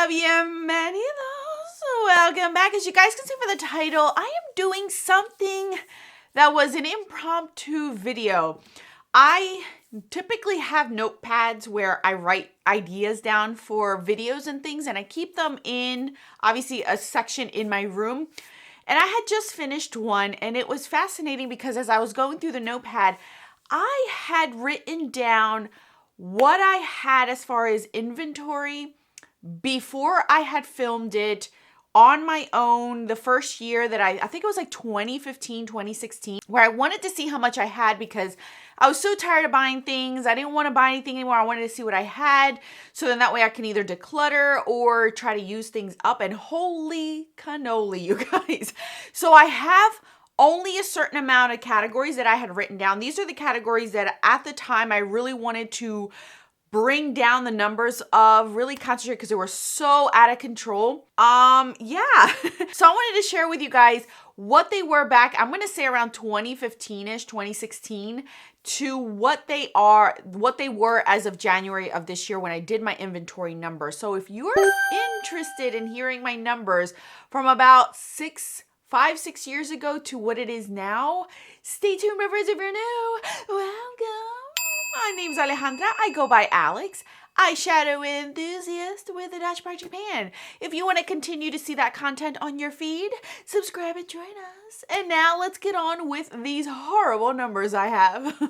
Bienvenidos. Welcome back. As you guys can see from the title, I am doing something that was an impromptu video. I typically have notepads where I write ideas down for videos and things, and I keep them in, obviously, a section in my room. And I had just finished one, and it was fascinating because as I was going through the notepad, I had written down what I had as far as inventory before I had filmed it on my own the first year that I think it was like 2015, 2016, where I wanted to see how much I had because I was so tired of buying things. I didn't want to buy anything anymore. I wanted to see what I had. So then that way I can either declutter or try to use things up. And holy cannoli, you guys. So I have only a certain amount of categories that I had written down. These are the categories that at the time I really wanted to bring down the numbers of, really concentrate because they were so out of control. Yeah. So I wanted to share with you guys what they were back, I'm going to say around 2015-ish, 2016, to what they were as of January of this year when I did my inventory numbers. So if you're interested in hearing my numbers from about 5-6 years ago to what it is now, stay tuned, my friends, if you're new. Welcome. My name's Alejandra. I go by Alex, eyeshadow enthusiast with a dash by Japan. If you want to continue to see that content on your feed, subscribe and join us. And now let's get on with these horrible numbers I have.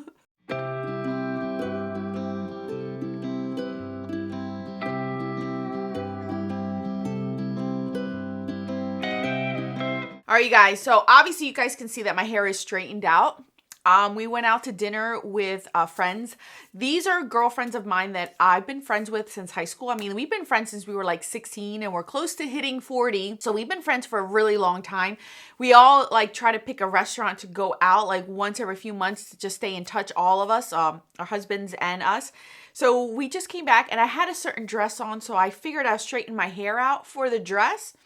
All right, you guys. So obviously you guys can see that my hair is straightened out. We went out to dinner with friends. These are girlfriends of mine that I've been friends with since high school. I mean, we've been friends since we were like 16 and we're close to hitting 40. So we've been friends for a really long time. We all like try to pick a restaurant to go out like once every few months to just stay in touch, all of us, our husbands and us. So we just came back and I had a certain dress on. So I figured I'd straighten my hair out for the dress.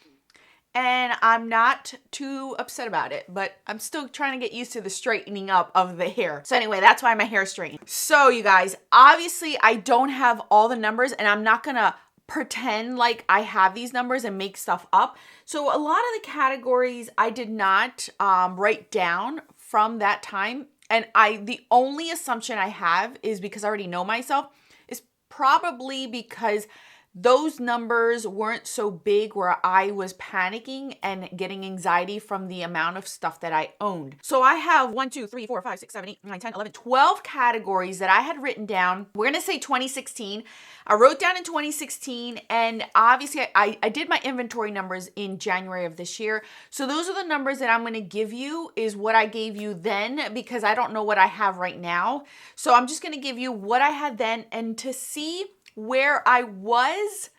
And I'm not too upset about it, but I'm still trying to get used to the straightening up of the hair. So anyway, that's why my hair is straightened. So you guys, obviously I don't have all the numbers and I'm not gonna pretend like I have these numbers and make stuff up. So a lot of the categories I did not write down from that time. And the only assumption I have is because I already know myself is probably because those numbers weren't so big where I was panicking and getting anxiety from the amount of stuff that I owned. So I have 1, 2, 3, 4, 5, 6, 7, 8, 9, 10, 11, 12 categories that I had written down. We're going to say 2016. I wrote down in 2016 and obviously I did my inventory numbers in January of this year. So those are the numbers that I'm going to give you is what I gave you then because I don't know what I have right now. So I'm just going to give you what I had then and to see where I was,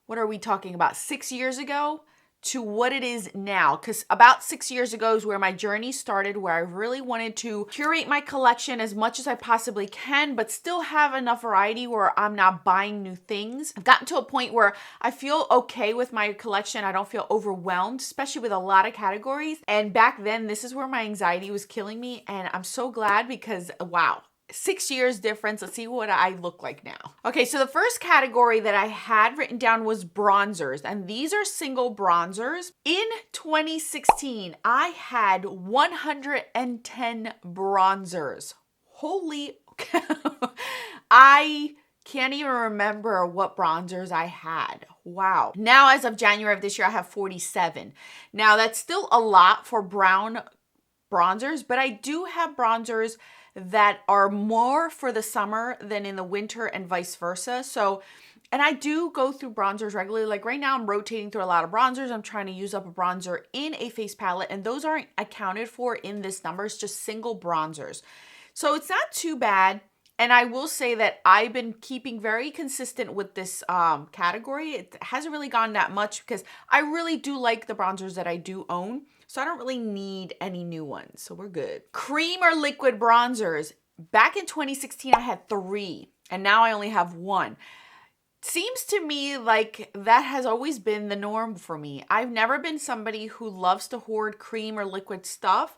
what are we talking about, 6 years ago to what it is now. Because about 6 years ago is where my journey started, where I really wanted to curate my collection as much as I possibly can, but still have enough variety where I'm not buying new things. I've gotten to a point where I feel okay with my collection. I don't feel overwhelmed, especially with a lot of categories. And back then, this is where my anxiety was killing me. And I'm so glad because, wow. 6 years difference. Let's see what I look like now. Okay, so the first category that I had written down was bronzers, and these are single bronzers. In 2016, I had 110 bronzers. Holy cow. I can't even remember what bronzers I had. Wow. Now, as of January of this year, I have 47. Now, that's still a lot for brown bronzers, but I do have bronzers that are more for the summer than in the winter and vice versa. So, and I do go through bronzers regularly. Like right now I'm rotating through a lot of bronzers. I'm trying to use up a bronzer in a face palette and those aren't accounted for in this number. It's just single bronzers. So it's not too bad. And I will say that I've been keeping very consistent with this category. It hasn't really gone that much because I really do like the bronzers that I do own. So I don't really need any new ones. So we're good. Cream or liquid bronzers. Back in 2016, I had 3 and now I only have 1. Seems to me like that has always been the norm for me. I've never been somebody who loves to hoard cream or liquid stuff.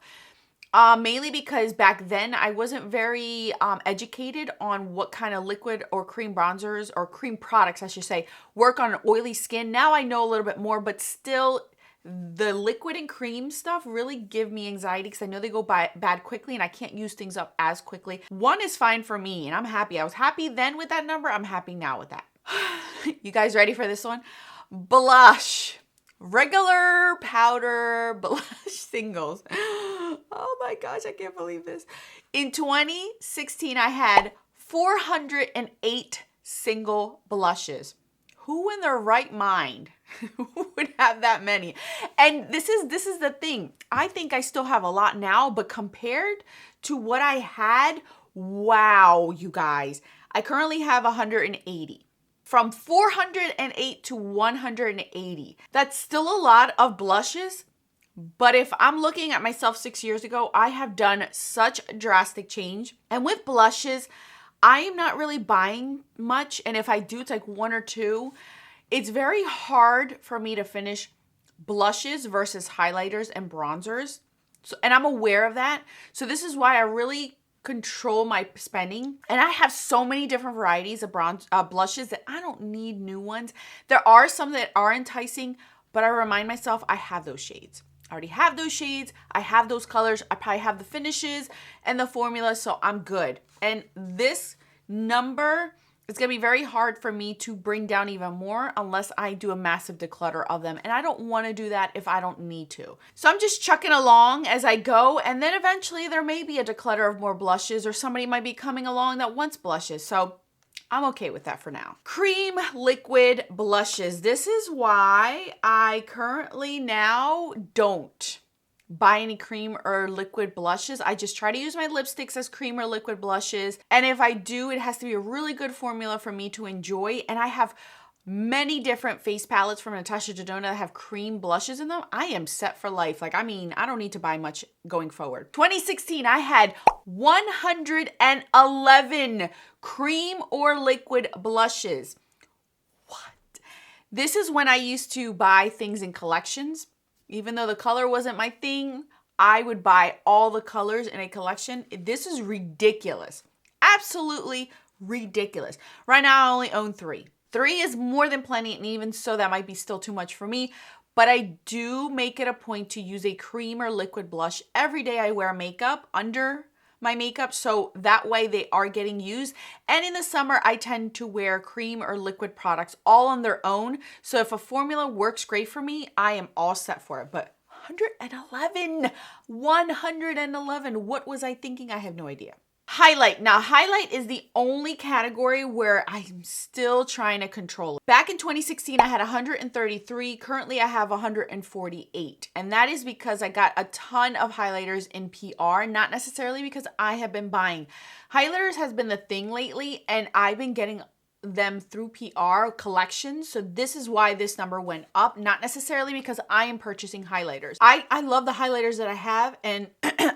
Mainly because back then I wasn't very educated on what kind of liquid or cream bronzers or cream products, I should say, work on oily skin. Now I know a little bit more, but still the liquid and cream stuff really give me anxiety because I know they go bad quickly and I can't use things up as quickly. One is fine for me and I'm happy. I was happy then with that number. I'm happy now with that. You guys ready for this one? Blush. Regular powder blush singles. Oh my gosh, I can't believe this. In 2016, I had 408 single blushes. Who in their right mind would have that many? And this is the thing. I think I still have a lot now, but compared to what I had, wow, you guys. I currently have 180. From 408 to 180. That's still a lot of blushes, but if I'm looking at myself 6 years ago, I have done such a drastic change. And with blushes, I am not really buying much, and if I do, it's like one or two. It's very hard for me to finish blushes versus highlighters and bronzers, and I'm aware of that. So this is why I really control my spending, and I have so many different varieties of blushes that I don't need new ones. There are some that are enticing, but I remind myself I have those shades. I already have those shades. I have those colors. I probably have the finishes and the formula, so I'm good. And this number, it's going to be very hard for me to bring down even more unless I do a massive declutter of them. And I don't want to do that if I don't need to. So I'm just chucking along as I go. And then eventually there may be a declutter of more blushes, or somebody might be coming along that wants blushes. So I'm okay with that for now. Cream liquid blushes. This is why I currently now don't buy any cream or liquid blushes. I just try to use my lipsticks as cream or liquid blushes. And if I do, it has to be a really good formula for me to enjoy. And I have many different face palettes from Natasha Denona that have cream blushes in them. I am set for life. Like, I mean, I don't need to buy much going forward. 2016, I had 111 cream or liquid blushes. What? This is when I used to buy things in collections. Even though the color wasn't my thing, I would buy all the colors in a collection. This is ridiculous. Absolutely ridiculous. Right now, I only own 3. 3 is more than plenty, and even so, that might be still too much for me. But I do make it a point to use a cream or liquid blush every day I wear makeup under my makeup, so that way they are getting used. And in the summer, I tend to wear cream or liquid products all on their own. So if a formula works great for me, I am all set for it. But 111, what was I thinking? I have no idea. Highlight. Now, highlight is the only category where I'm still trying to control it. Back in 2016, I had 133. Currently, I have 148. And that is because I got a ton of highlighters in PR, not necessarily because I have been buying. Highlighters has been the thing lately, and I've been getting them through PR collections. So this is why this number went up, not necessarily because I am purchasing highlighters. I love the highlighters that I have, and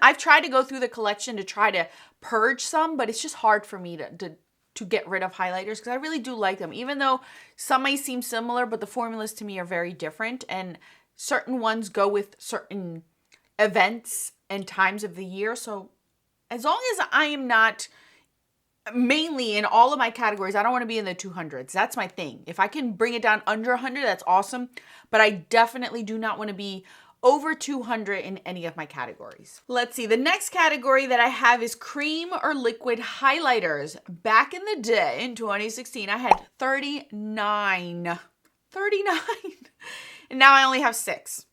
I've tried to go through the collection to try to purge some, but it's just hard for me to get rid of highlighters because I really do like them, even though some may seem similar, but the formulas to me are very different, and certain ones go with certain events and times of the year. So as long as I am not mainly in all of my categories, I don't want to be in the 200s. That's my thing. If I can bring it down under 100, that's awesome. But I definitely do not want to be over 200 in any of my categories. Let's see. The next category that I have is cream or liquid highlighters. Back in the day, in 2016, I had 39. 39. And now I only have 6.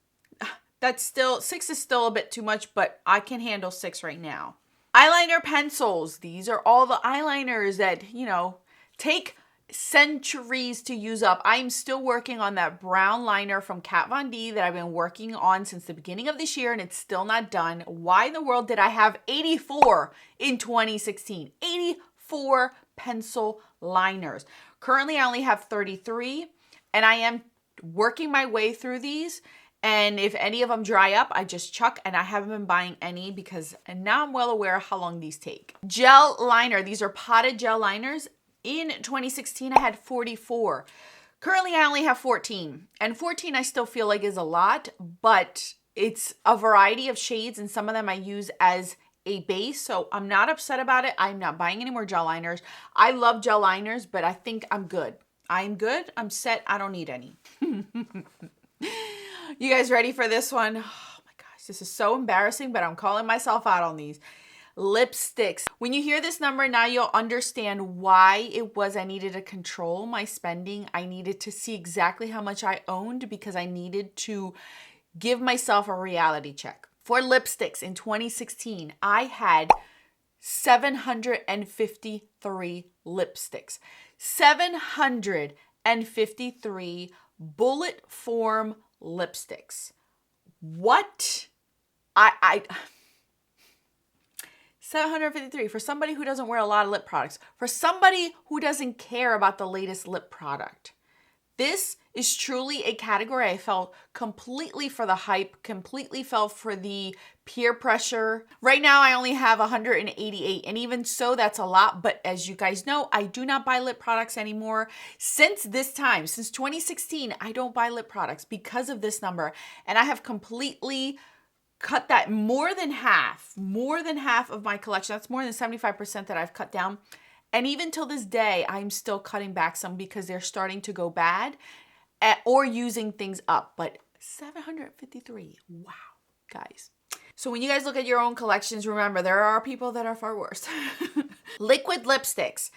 That's still, 6 is still a bit too much, but I can handle 6 right now. Eyeliner pencils. These are all the eyeliners that, you know, take centuries to use up. I'm still working on that brown liner from Kat Von D that I've been working on since the beginning of this year, and it's still not done. Why in the world did I have 84 in 2016? 84 pencil liners. Currently, I only have 33, and I am working my way through these. And if any of them dry up, I just chuck, and I haven't been buying any because now I'm well aware of how long these take. Gel liner. These are potted gel liners. In 2016, I had 44. Currently, I only have 14. And 14 I still feel like is a lot, but It's a variety of shades, and some of them I use as a base, so I'm not upset about it. I'm not buying any more gel liners. I love gel liners, but I think I'm good. I'm good. I'm set. I don't need any. You guys ready for this one? Oh my gosh, this is so embarrassing, but I'm calling myself out on these. Lipsticks. When you hear this number, now you'll understand why it was I needed to control my spending. I needed to see exactly how much I owned because I needed to give myself a reality check. For lipsticks in 2016, I had 753 lipsticks. 753 bullet form lipsticks. What? 753 for somebody who doesn't wear a lot of lip products, for somebody who doesn't care about the latest lip product. This is truly a category I fell completely for the hype, completely fell for the peer pressure. Right now, I only have 188, and even so, that's a lot. But as you guys know, I do not buy lip products anymore. Since this time, since 2016, I don't buy lip products because of this number. And I have completely cut that more than half of my collection. That's more than 75% that I've cut down. And even till this day, I'm still cutting back some because they're starting to go bad or using things up. But 753, wow, guys. So when you guys look at your own collections, remember, there are people that are far worse. Liquid lipsticks.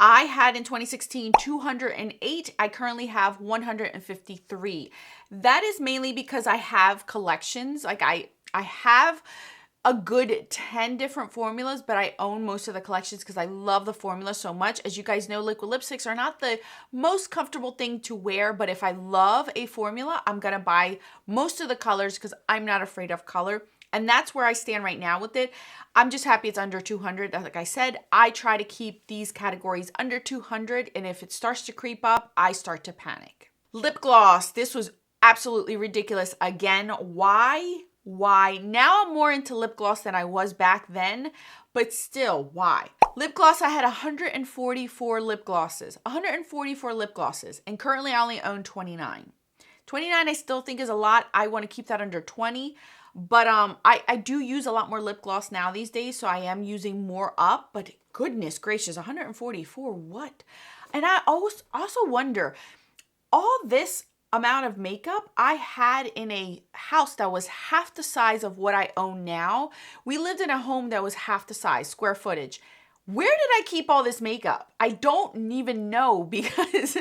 I had in 2016 208. I currently have 153. That is mainly because I have collections. Like I have a good 10 different formulas, but I own most of the collections because I love the formula so much. As you guys know, liquid lipsticks are not the most comfortable thing to wear, but if I love a formula, I'm gonna buy most of the colors because I'm not afraid of color. And that's where I stand right now with it. I'm just happy it's under 200. Like I said, I try to keep these categories under 200, and if it starts to creep up, I start to panic. Lip gloss. This was absolutely ridiculous. Again, why? Now I'm more into lip gloss than I was back then, but still, why? Lip gloss, I had 144 lip glosses. 144 lip glosses, and currently I only own 29. 29 I still think is a lot. I want to keep that under 20. But I do use a lot more lip gloss now these days, so I am using more up. But goodness gracious, 144, what? And I also wonder, all this amount of makeup I had in a house that was half the size of what I own now. We lived in a home that was half the size, square footage. Where did I keep all this makeup? I don't even know, because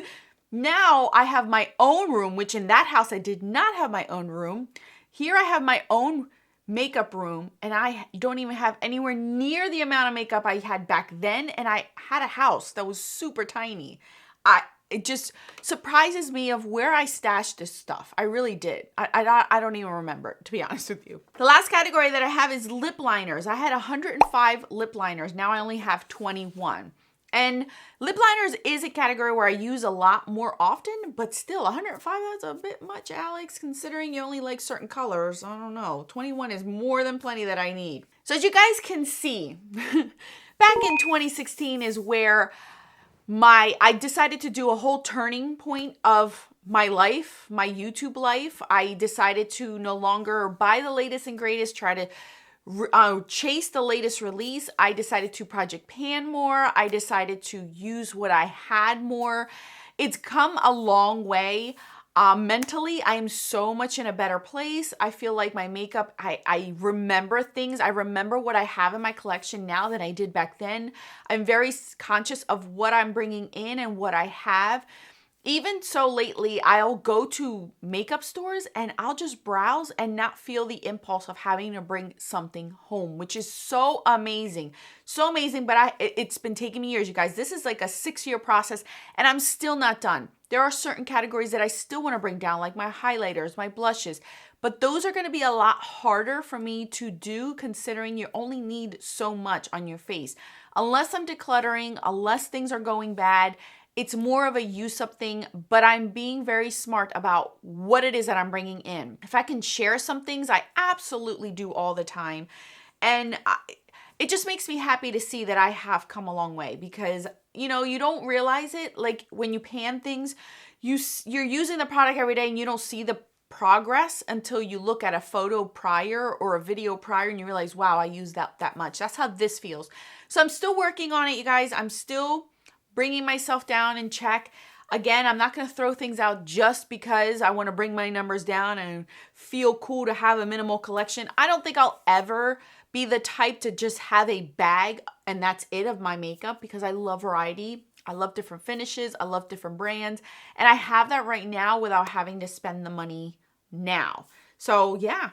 now I have my own room, which in that house I did not have my own room. Here I have my own makeup room, and I don't even have anywhere near the amount of makeup I had back then, and I had a house that was super tiny. It just surprises me of where I stashed this stuff. I really did. I don't even remember, to be honest with you. The last category that I have is lip liners. I had 105 lip liners. Now I only have 21. And lip liners is a category where I use a lot more often, but still 105, that's a bit much, Alex, considering you only like certain colors. I don't know. 21 is more than plenty that I need. So as you guys can see, back in 2016 is where I decided to do a whole turning point of my life, my YouTube life. I decided to no longer buy the latest and greatest, try to chase the latest release. I decided to project pan more. I decided to use what I had more. It's come a long way. Mentally, I am so much in a better place. I feel like my makeup, I remember things. I remember what I have in my collection now than I did back then. I'm very conscious of what I'm bringing in and what I have. Even so, lately, I'll go to makeup stores and I'll just browse and not feel the impulse of having to bring something home, which is so amazing. So amazing, but it's been taking me years, you guys. This is like a 6-year process, and I'm still not done. There are certain categories that I still want to bring down, like my highlighters, my blushes, but those are going to be a lot harder for me to do, considering you only need so much on your face. Unless I'm decluttering, unless things are going bad, it's more of a use up thing, but I'm being very smart about what it is that I'm bringing in. If I can share some things, I absolutely do all the time. And it just makes me happy to see that I have come a long way, because, you know, you don't realize it. Like when you pan things, you're using the product every day and you don't see the progress until you look at a photo prior or a video prior and you realize, wow, I used that much. That's how this feels. So I'm still working on it, you guys. I'm still bringing myself down in check. Again, I'm not going to throw things out just because I want to bring my numbers down and feel cool to have a minimal collection. I don't think I'll ever be the type to just have a bag and that's it of my makeup, because I love variety. I love different finishes. I love different brands. And I have that right now without having to spend the money now. So yeah,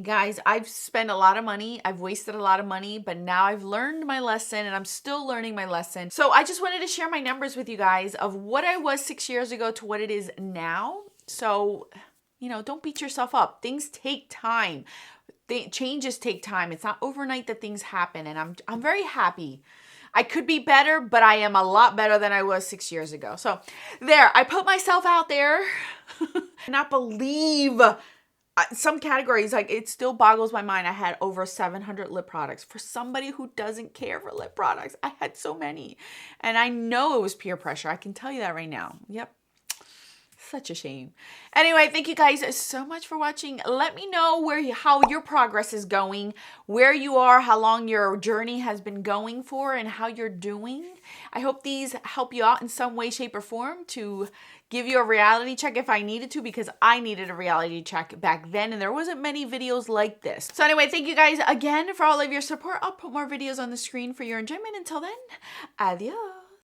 guys, I've spent a lot of money. I've wasted a lot of money, but now I've learned my lesson and I'm still learning my lesson. So I just wanted to share my numbers with you guys of what I was 6 years ago to what it is now. So, you know, don't beat yourself up. Things take time. Changes take time. It's not overnight that things happen. And I'm very happy. I could be better, but I am a lot better than I was 6 years ago. So there, I put myself out there. Not believe some categories, like, it still boggles my mind. I had over 700 lip products. For somebody who doesn't care for lip products, I had so many. And I know it was peer pressure. I can tell you that right now. Yep. Such a shame. Anyway, thank you guys so much for watching. Let me know how your progress is going, where you are, how long your journey has been going for, and how you're doing. I hope these help you out in some way, shape, or form to give you a reality check if I needed to, because I needed a reality check back then and there wasn't many videos like this. So anyway, thank you guys again for all of your support. I'll put more videos on the screen for your enjoyment. Until then, adios.